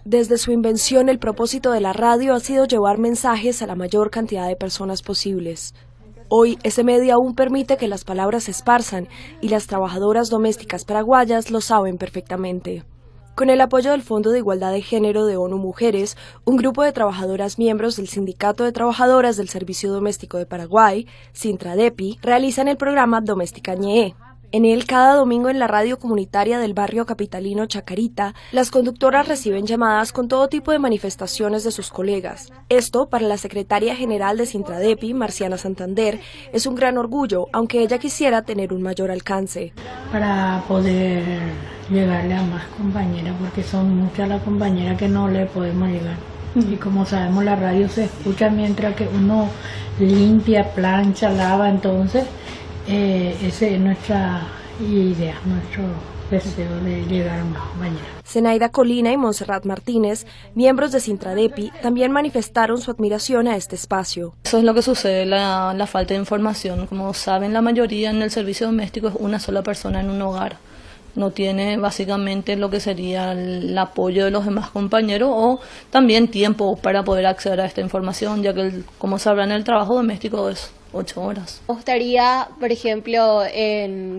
Desde su invención, el propósito de la radio ha sido llevar mensajes a la mayor cantidad de personas posibles. Hoy, ese medio aún permite que las palabras se esparzan y las trabajadoras domésticas paraguayas lo saben perfectamente. Con el apoyo del Fondo de Igualdad de Género de ONU Mujeres, un grupo de trabajadoras miembros del Sindicato de Trabajadoras del Servicio Doméstico de Paraguay, Sintradepi, realizan el programa Doméstica Ñee. En él, cada domingo en la radio comunitaria del barrio capitalino Chacarita, las conductoras reciben llamadas con todo tipo de manifestaciones de sus colegas. Esto, para la secretaria general de Sintradepi, Marciana Santander, es un gran orgullo, aunque ella quisiera tener un mayor alcance. Para poder llegarle a más compañeras, porque son muchas las compañeras que no le podemos llegar. Y como sabemos, la radio se escucha mientras que uno limpia, plancha, lava, entonces esa es nuestra idea, nuestro deseo de llegar a más compañeras. Zenaida Colina y Montserrat Martínez, miembros de Sintradepi, también manifestaron su admiración a este espacio. Eso es lo que sucede, la falta de información. Como saben, la mayoría en el servicio doméstico es una sola persona en un hogar. No tiene básicamente lo que sería el apoyo de los demás compañeros o también tiempo para poder acceder a esta información, ya que, como sabrán, el trabajo doméstico es 8 horas. Me gustaría, por ejemplo,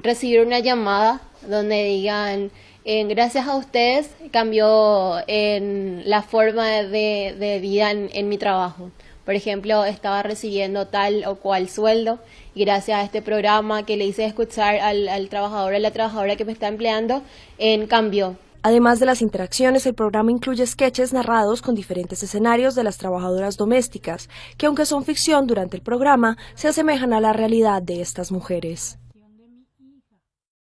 recibir una llamada donde digan, gracias a ustedes cambió la forma de vida en mi trabajo. Por ejemplo, estaba recibiendo tal o cual sueldo y gracias a este programa que le hice escuchar al trabajador, a la trabajadora que me está empleando, cambió. Además de las interacciones, el programa incluye sketches narrados con diferentes escenarios de las trabajadoras domésticas, que aunque son ficción durante el programa, se asemejan a la realidad de estas mujeres.